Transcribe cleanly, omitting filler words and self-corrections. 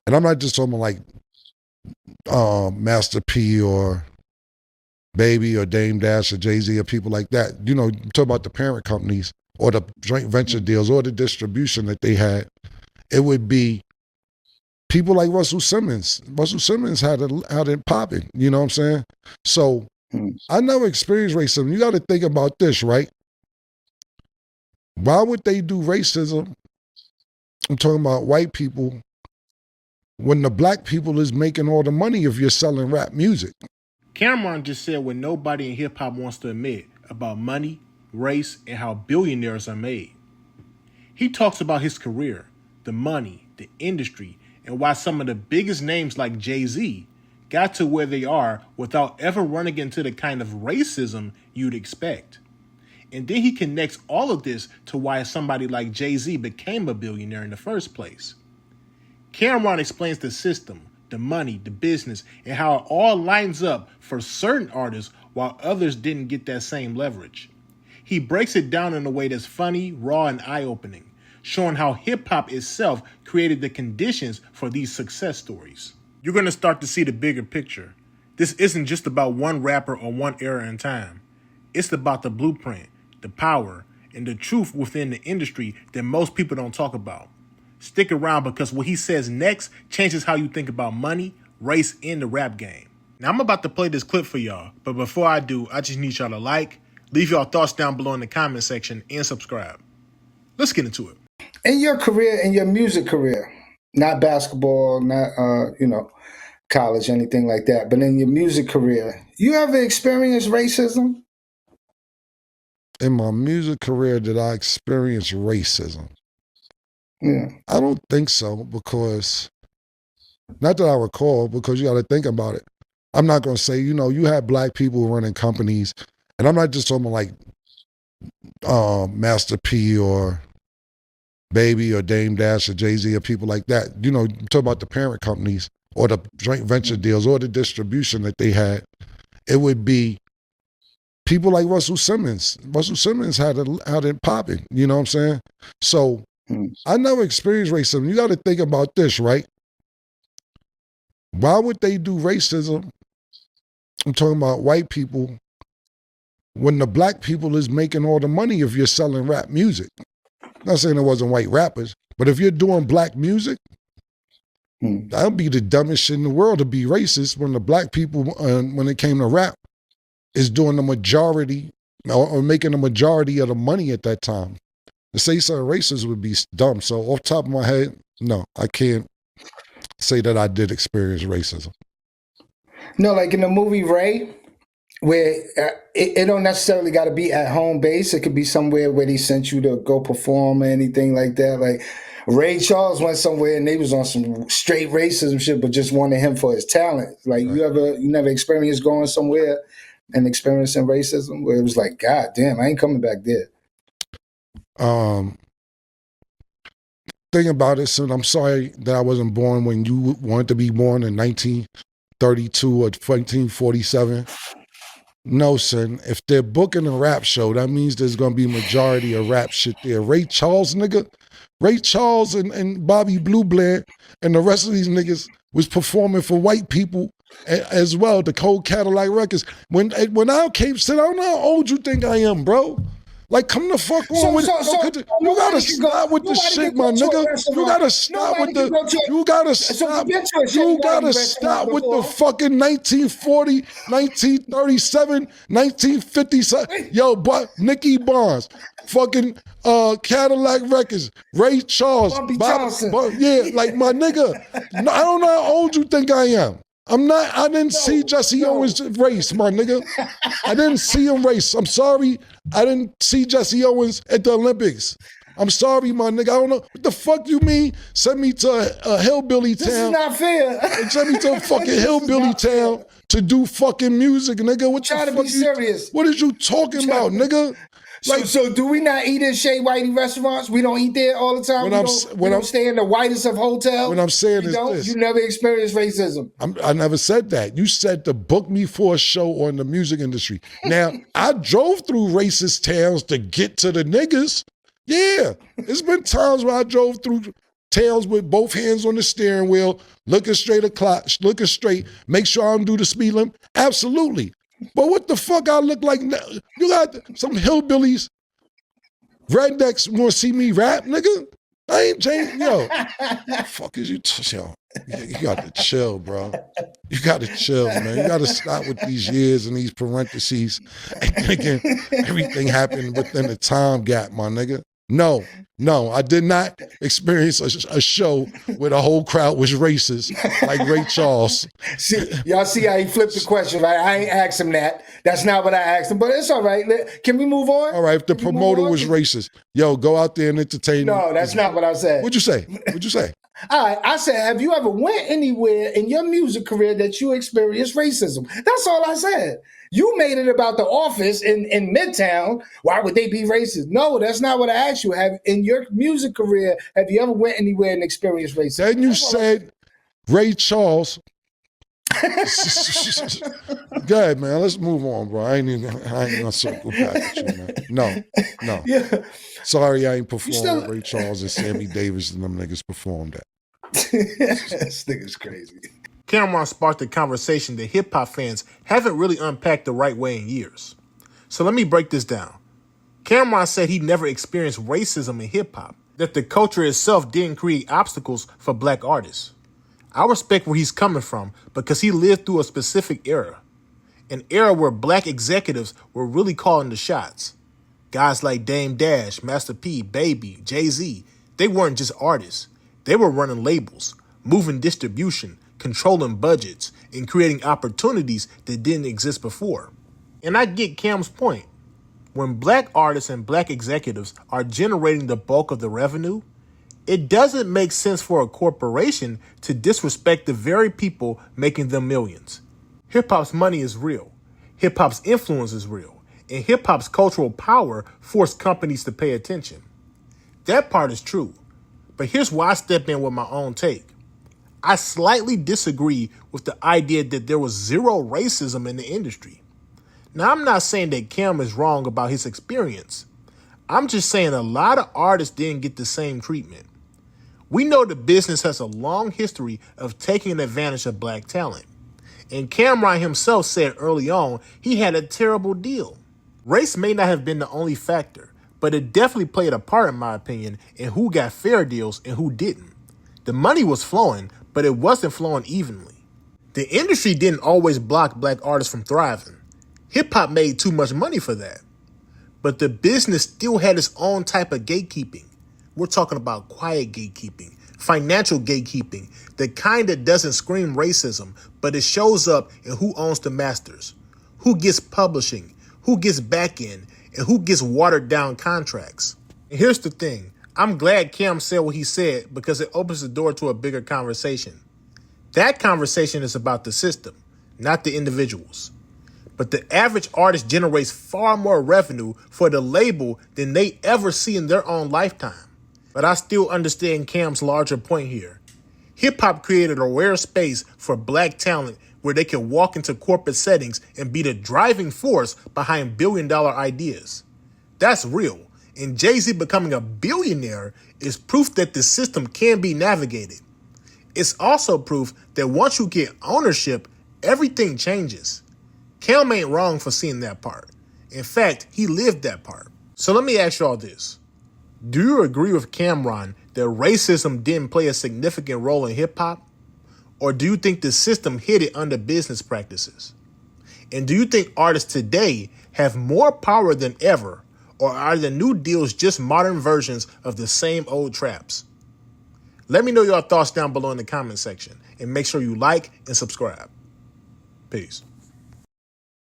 And I'm not just talking about like Master P or Baby or Dame Dash or Jay-Z or people like that. You know, talk about the parent companies or the joint venture deals or the distribution that they had. It would be people like Russell Simmons. Russell Simmons had it popping, you know what I'm saying? So I never experienced racism. You got to think about this, right? Why would they do racism? I'm talking about white people when the black people is making all the money if you're selling rap music. Cameron just said what nobody in hip-hop wants to admit about money, race, and how billionaires are made. He talks about his career, the money, the industry, and why some of the biggest names like Jay-Z got to where they are without ever running into the kind of racism you'd expect. And then he connects all of this to why somebody like Jay-Z became a billionaire in the first place. Cameron explains the system, the money, the business, and how it all lines up for certain artists while others didn't get that same leverage. He breaks it down in a way that's funny, raw, and eye-opening, showing how hip-hop itself created the conditions for these success stories. You're going to start to see the bigger picture. This isn't just about one rapper or one era in time. It's about the blueprint, the power, and the truth within the industry that most people don't talk about. Stick around because what he says next changes how you think about money, race, and the rap game. Now I'm about to play this clip for y'all, but before I do, I just need y'all to like, leave y'all thoughts down below in the comment section, and subscribe. Let's get into it. In your career, in your music career, not basketball, not college, anything like that, but in your music career, you ever experienced racism? In my music career, did I experience racism? Yeah. I don't think so, because, not that I recall, because you got to think about it. I'm not going to say, you know, you have black people running companies, and I'm not just talking about like Master P or Baby or Dame Dash or Jay-Z or people like that. You know, talk about the parent companies or the joint venture deals or the distribution that they had. It would be people like Russell Simmons. Russell Simmons had it popping, you know what I'm saying? So I never experienced racism. You got to think about this, right? Why would they do racism? I'm talking about white people when the black people is making all the money if you're selling rap music. I'm not saying it wasn't white rappers, but if you're doing black music, that would be the dumbest shit in the world to be racist when the black people, when it came to rap, is doing the majority or making the majority of the money at that time. To say something racist would be dumb. So off the top of my head, no, I can't say that I did experience racism. No, like in the movie Ray, where it don't necessarily got to be at home base. It could be somewhere where they sent you to go perform or anything like that. Like Ray Charles went somewhere and they was on some straight racism shit, but just wanted him for his talent. Like you never experienced going somewhere and experiencing racism where it was like, God damn, I ain't coming back there. Thing about it, son, I'm sorry that I wasn't born when you wanted to be born in 1932 or 1947. No, son. If they're booking a rap show, that means there's gonna be a majority of rap shit there. Ray Charles, nigga. Ray Charles and Bobby Blue Bland and the rest of these niggas was performing for white people as well, the Cold Cadillac Records. When I came, said, I don't know how old you think I am, bro. Like, come the fuck on with it. You gotta stop with the shit, my nigga. You gotta stop with the, you gotta stop with the fucking 1940, 1937, 1957. Yo, but Nicky Barnes, fucking Cadillac Records, Ray Charles, yeah, like my nigga. I don't know how old you think I am. I didn't see Jesse Owens race, my nigga. I didn't see him race. I'm sorry. I didn't see Jesse Owens at the Olympics. I'm sorry, my nigga. I don't know. What the fuck you mean? Send me to a hillbilly town. This is not fair. Send me to a fucking hillbilly town to do fucking music, nigga. What the fuck? Try to be serious. What is you talking about, nigga? Like, so do we not eat in Shea Whitey restaurants? We don't eat there all the time. We don't stay in the whitest of hotels. What I'm saying is this. You never experienced racism. I never said that. You said to book me for a show on the music industry. Now, I drove through racist towns to get to the niggas. Yeah. There's been times where I drove through tails with both hands on the steering wheel, looking straight at clock, looking straight, make sure I don't do the speed limit? Absolutely. But what the fuck I look like now? You got some hillbillies, rednecks want to see me rap, nigga? I ain't changed, yo. Fuck is you, yo? You got to chill, bro. You got to chill, man. You got to stop with these years and these parentheses and thinking everything happened within a time gap, my nigga. No, I did not experience a show where the whole crowd was racist like Ray Charles. Y'all see how he flipped the question, right? I ain't asked him that. That's not what I asked him, but it's all right. Can we move on? All right, if the promoter was racist, yo, go out there and entertain. No, that's not what I said. What'd you say? All right, I said, have you ever went anywhere in your music career that you experienced racism? That's all I said. You made it about the office in Midtown. Why would they be racist? No, that's not what I asked you. In your music career, have you ever went anywhere and experienced racism? Then you said Ray Charles. Go ahead, man. Let's move on, bro. I ain't gonna circle back with you, man. No. Yeah. Sorry, I ain't performed with Ray Charles and Sammy Davis and them niggas performed that. This nigga's crazy. Cameron sparked a conversation that hip-hop fans haven't really unpacked the right way in years. So let me break this down. Cameron said he never experienced racism in hip-hop, that the culture itself didn't create obstacles for black artists. I respect where he's coming from because he lived through a specific era, an era where black executives were really calling the shots. Guys like Dame Dash, Master P, Baby, Jay-Z, they weren't just artists. They were running labels, moving distribution, controlling budgets, and creating opportunities that didn't exist before. And I get Cam's point. When black artists and black executives are generating the bulk of the revenue, it doesn't make sense for a corporation to disrespect the very people making them millions. Hip-hop's money is real. Hip-hop's influence is real. And hip-hop's cultural power forced companies to pay attention. That part is true. But here's where I step in with my own take. I slightly disagree with the idea that there was zero racism in the industry. Now, I'm not saying that Cam is wrong about his experience. I'm just saying a lot of artists didn't get the same treatment. We know the business has a long history of taking advantage of black talent. And Cameron himself said early on he had a terrible deal. Race may not have been the only factor, but it definitely played a part, in my opinion, in who got fair deals and who didn't. The money was flowing, but it wasn't flowing evenly. The industry didn't always block black artists from thriving. Hip-hop made too much money for that. But the business still had its own type of gatekeeping. We're talking about quiet gatekeeping, financial gatekeeping, the kind that doesn't scream racism, but it shows up in who owns the masters, who gets publishing, who gets back end, and who gets watered down contracts. And here's the thing. I'm glad Cam said what he said because it opens the door to a bigger conversation. That conversation is about the system, not the individuals. But the average artist generates far more revenue for the label than they ever see in their own lifetime. But I still understand Cam's larger point here. Hip-hop created a rare space for black talent where they can walk into corporate settings and be the driving force behind billion-dollar ideas. That's real. And Jay-Z becoming a billionaire is proof that the system can be navigated. It's also proof that once you get ownership, everything changes. Cam ain't wrong for seeing that part. In fact, he lived that part. So let me ask y'all this. Do you agree with Cameron that racism didn't play a significant role in hip-hop? Or do you think the system hid it under business practices? And do you think artists today have more power than ever? Or are the new deals just modern versions of the same old traps? Let me know your thoughts down below in the comment section. And make sure you like and subscribe. Peace.